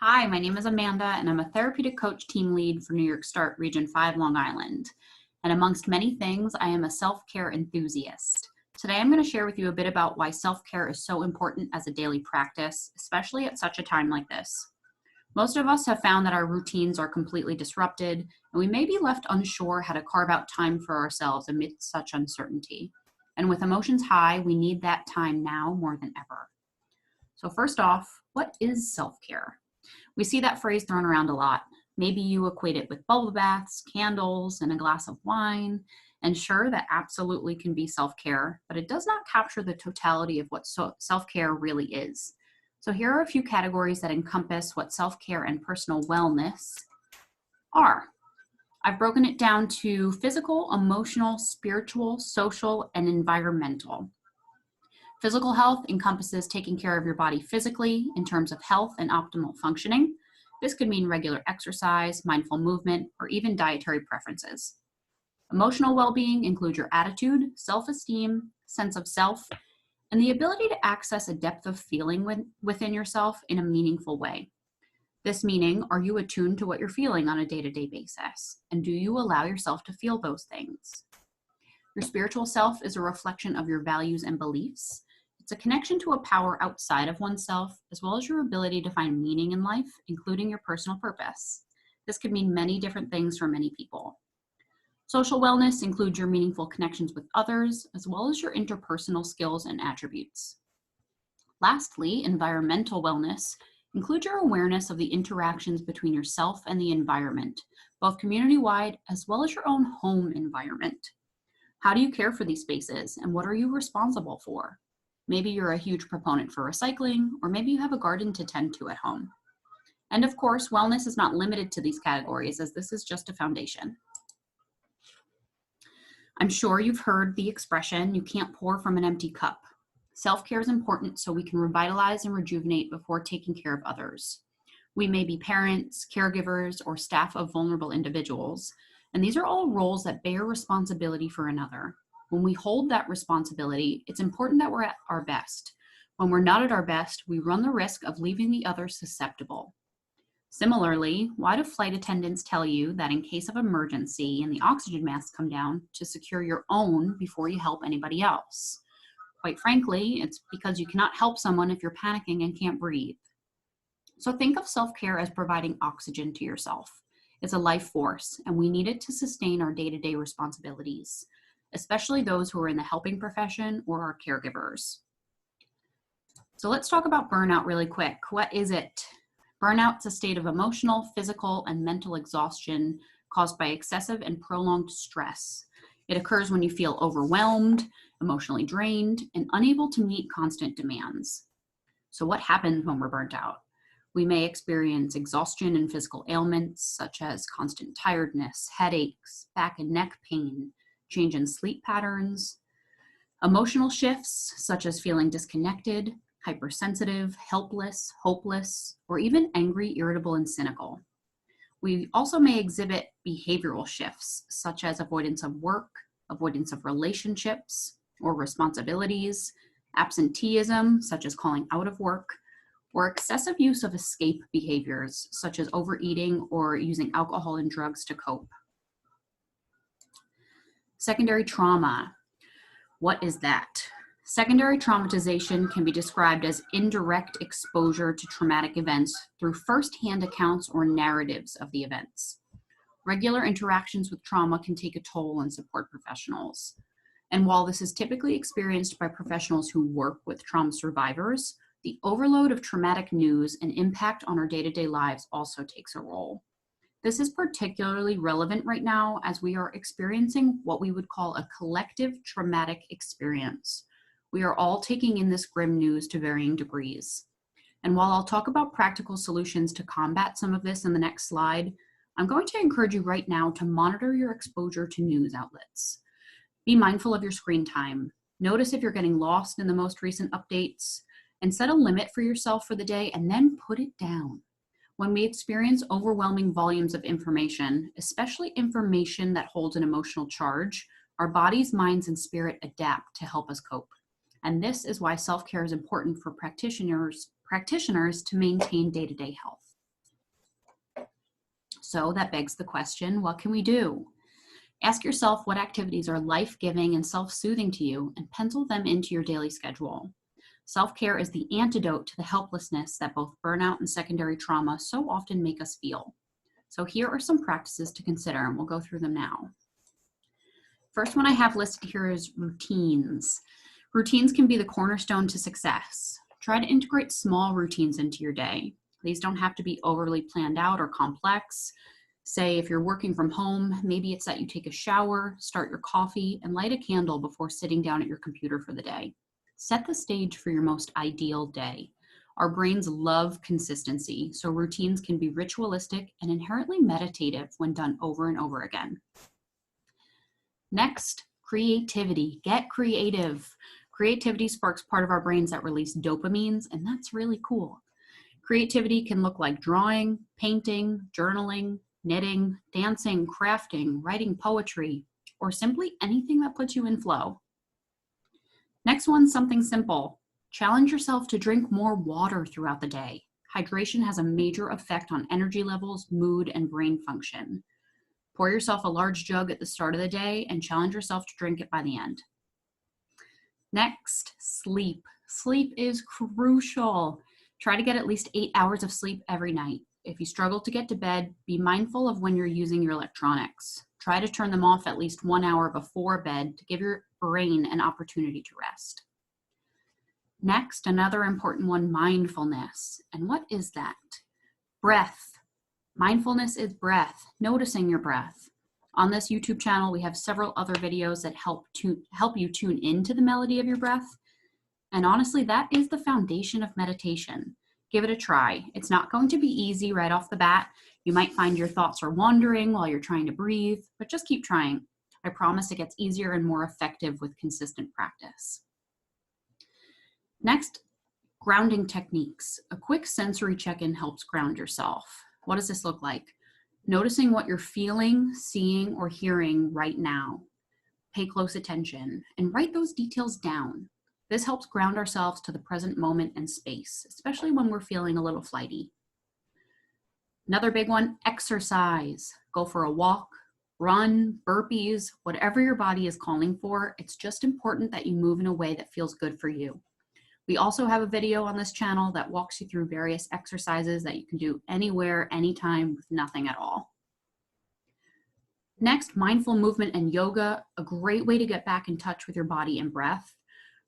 Hi, my name is Amanda, and I'm a therapeutic coach team lead for New York Start Region 5 Long Island. And amongst many things, I am a self-care enthusiast. Today, I'm going to share with you a bit about why self-care is so important as a daily practice, especially at such a time like this. Most of us have found that our routines are completely disrupted, and we may be left unsure how to carve out time for ourselves amidst such uncertainty. And with emotions high, we need that time now more than ever. So first off, what is self-care? We see that phrase thrown around a lot. Maybe you equate it with bubble baths, candles, and a glass of wine. And sure, that absolutely can be self-care, but it does not capture the totality of what self-care really is. So here are a few categories that encompass what self-care and personal wellness are. I've broken it down to physical, emotional, spiritual, social, and environmental. Physical health encompasses taking care of your body physically in terms of health and optimal functioning. This could mean regular exercise, mindful movement, or even dietary preferences. Emotional well-being includes your attitude, self-esteem, sense of self, and the ability to access a depth of feeling within yourself in a meaningful way. This meaning, are you attuned to what you're feeling on a day-to-day basis? And do you allow yourself to feel those things? Your spiritual self is a reflection of your values and beliefs. It's a connection to a power outside of oneself, as well as your ability to find meaning in life, including your personal purpose. This could mean many different things for many people. Social wellness includes your meaningful connections with others, as well as your interpersonal skills and attributes. Lastly, environmental wellness includes your awareness of the interactions between yourself and the environment, both community-wide as well as your own home environment. How do you care for these spaces, and what are you responsible for? Maybe you're a huge proponent for recycling, or maybe you have a garden to tend to at home. And of course, wellness is not limited to these categories, as this is just a foundation. I'm sure you've heard the expression, you can't pour from an empty cup. Self-care is important so we can revitalize and rejuvenate before taking care of others. We may be parents, caregivers, or staff of vulnerable individuals, and these are all roles that bear responsibility for another. When we hold that responsibility, it's important that we're at our best. When we're not at our best, we run the risk of leaving the other susceptible. Similarly, why do flight attendants tell you that in case of emergency and the oxygen masks come down, to secure your own before you help anybody else? Quite frankly, it's because you cannot help someone if you're panicking and can't breathe. So think of self-care as providing oxygen to yourself. It's a life force, and we need it to sustain our day-to-day responsibilities, especially those who are in the helping profession or are caregivers. So let's talk about burnout really quick. What is it? Burnout is a state of emotional, physical, and mental exhaustion caused by excessive and prolonged stress. It occurs when you feel overwhelmed, emotionally drained, and unable to meet constant demands. So what happens when we're burnt out? We may experience exhaustion and physical ailments such as constant tiredness, headaches, back and neck pain, change in sleep patterns, emotional shifts such as feeling disconnected, hypersensitive, helpless, hopeless, or even angry, irritable, and cynical. We also may exhibit behavioral shifts such as avoidance of work, avoidance of relationships or responsibilities, absenteeism such as calling out of work, or excessive use of escape behaviors such as overeating or using alcohol and drugs to cope. Secondary trauma. What is that? Secondary traumatization can be described as indirect exposure to traumatic events through first-hand accounts or narratives of the events. Regular interactions with trauma can take a toll on support professionals. And while this is typically experienced by professionals who work with trauma survivors, the overload of traumatic news and impact on our day-to-day lives also takes a role. This is particularly relevant right now as we are experiencing what we would call a collective traumatic experience. We are all taking in this grim news to varying degrees. And while I'll talk about practical solutions to combat some of this in the next slide, I'm going to encourage you right now to monitor your exposure to news outlets. Be mindful of your screen time. Notice if you're getting lost in the most recent updates, and set a limit for yourself for the day and then put it down. When we experience overwhelming volumes of information, especially information that holds an emotional charge, our bodies, minds, and spirit adapt to help us cope. And this is why self-care is important for practitioners to maintain day-to-day health. So that begs the question, what can we do? Ask yourself what activities are life-giving and self-soothing to you and pencil them into your daily schedule. Self-care is the antidote to the helplessness that both burnout and secondary trauma so often make us feel. So here are some practices to consider, and we'll go through them now. First one I have listed here is routines. Routines can be the cornerstone to success. Try to integrate small routines into your day. These don't have to be overly planned out or complex. Say if you're working from home, maybe it's that you take a shower, start your coffee, and light a candle before sitting down at your computer for the day. Set the stage for your most ideal day. Our brains love consistency, so routines can be ritualistic and inherently meditative when done over and over again. Next, creativity. Get creative. Creativity sparks part of our brains that release dopamines, and that's really cool. Creativity can look like drawing, painting, journaling, knitting, dancing, crafting, writing poetry, or simply anything that puts you in flow. Next one's something simple. Challenge yourself to drink more water throughout the day. Hydration has a major effect on energy levels, mood, and brain function. Pour yourself a large jug at the start of the day and challenge yourself to drink it by the end. Next, sleep. Sleep is crucial. Try to get at least 8 hours of sleep every night. If you struggle to get to bed, be mindful of when you're using your electronics. Try to turn them off at least 1 hour before bed to give your brain an opportunity to rest. Next, another important one, mindfulness. And what is that? Breath. Mindfulness is breath, noticing your breath. On this YouTube channel, we have several other videos that help you tune into the melody of your breath. And honestly, that is the foundation of meditation. Give it a try. It's not going to be easy right off the bat. You might find your thoughts are wandering while you're trying to breathe, but just keep trying. I promise it gets easier and more effective with consistent practice. Next, grounding techniques. A quick sensory check-in helps ground yourself. What does this look like? Noticing what you're feeling, seeing, or hearing right now. Pay close attention and write those details down. This helps ground ourselves to the present moment and space, especially when we're feeling a little flighty. Another big one, exercise. Go for a walk, run, burpees, whatever your body is calling for. It's just important that you move in a way that feels good for you. We also have a video on this channel that walks you through various exercises that you can do anywhere, anytime, with nothing at all. Next, mindful movement and yoga, a great way to get back in touch with your body and breath.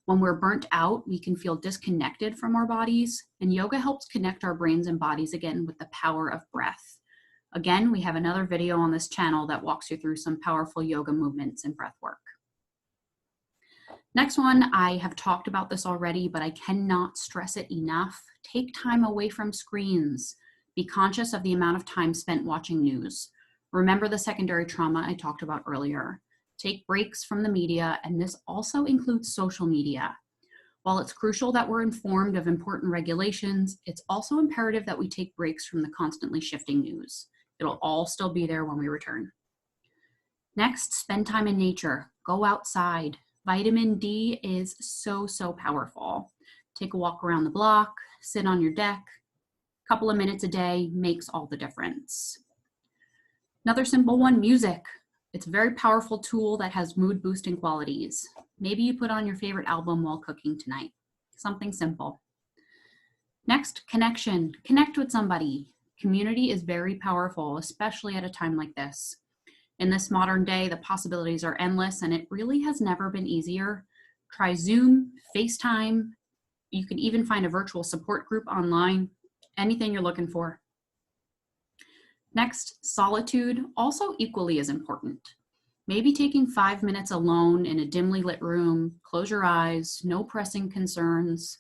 When we're burnt out, we can feel disconnected from our bodies, and yoga helps connect our brains and bodies again with the power of breath. Again, we have another video on this channel that walks you through some powerful yoga movements and breath work. Next one, I have talked about this already, but I cannot stress it enough. Take time away from screens. Be conscious of the amount of time spent watching news. Remember the secondary trauma I talked about earlier. Take breaks from the media, and this also includes social media. While it's crucial that we're informed of important regulations, it's also imperative that we take breaks from the constantly shifting news. It'll all still be there when we return. Next, spend time in nature. Go outside. Vitamin D is so powerful. Take a walk around the block, sit on your deck. A couple of minutes a day makes all the difference. Another simple one, music. It's a very powerful tool that has mood boosting qualities. Maybe you put on your favorite album while cooking tonight. Something simple. Next, connection. Connect with somebody. Community is very powerful, especially at a time like this. In this modern day, the possibilities are endless, and it really has never been easier. Try Zoom, FaceTime. You can even find a virtual support group online, anything you're looking for. Next, solitude, also equally as important. Maybe taking 5 minutes alone in a dimly lit room, close your eyes, no pressing concerns.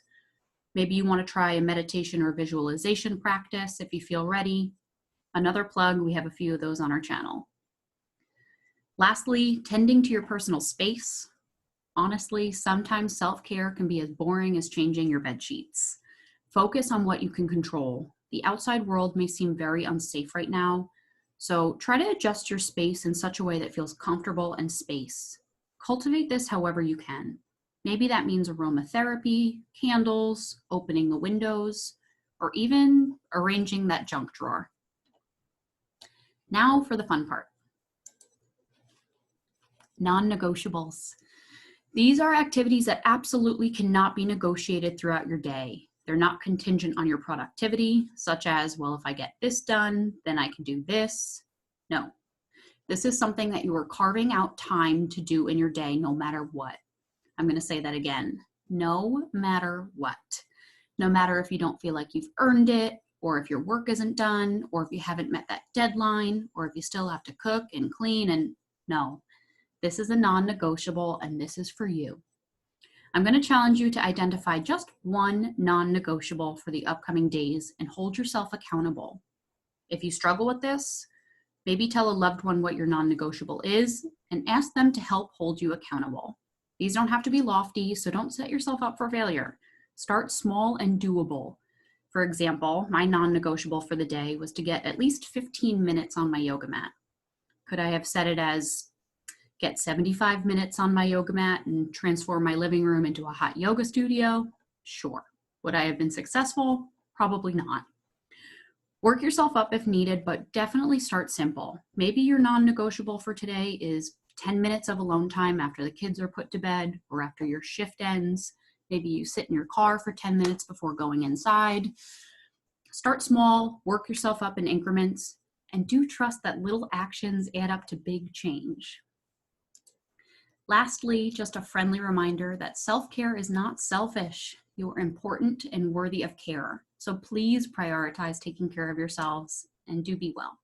Maybe you want to try a meditation or visualization practice if you feel ready. Another plug, we have a few of those on our channel. Lastly, tending to your personal space. Honestly, sometimes self-care can be as boring as changing your bed sheets. Focus on what you can control. The outside world may seem very unsafe right now, so try to adjust your space in such a way that feels comfortable and space. Cultivate this however you can. Maybe that means aromatherapy, candles, opening the windows, or even arranging that junk drawer. Now for the fun part. Non-negotiables. These are activities that absolutely cannot be negotiated throughout your day. They're not contingent on your productivity, such as, well, if I get this done, then I can do this. No, this is something that you are carving out time to do in your day no matter what. I'm going to say that again. No matter what. No matter if you don't feel like you've earned it, or if your work isn't done, or if you haven't met that deadline, or if you still have to cook and clean, and no. This is a non-negotiable, and this is for you. I'm going to challenge you to identify just one non-negotiable for the upcoming days and hold yourself accountable. If you struggle with this, maybe tell a loved one what your non-negotiable is and ask them to help hold you accountable. These don't have to be lofty, so don't set yourself up for failure. Start small and doable. For example, my non-negotiable for the day was to get at least 15 minutes on my yoga mat. Could I have set it as get 75 minutes on my yoga mat and transform my living room into a hot yoga studio? Sure. Would I have been successful? Probably not. Work yourself up if needed, but definitely start simple. Maybe your non-negotiable for today is 10 minutes of alone time after the kids are put to bed or after your shift ends. Maybe you sit in your car for 10 minutes before going inside. Start small, work yourself up in increments, and do trust that little actions add up to big change. Lastly, just a friendly reminder that self-care is not selfish. You are important and worthy of care. So please prioritize taking care of yourselves and do be well.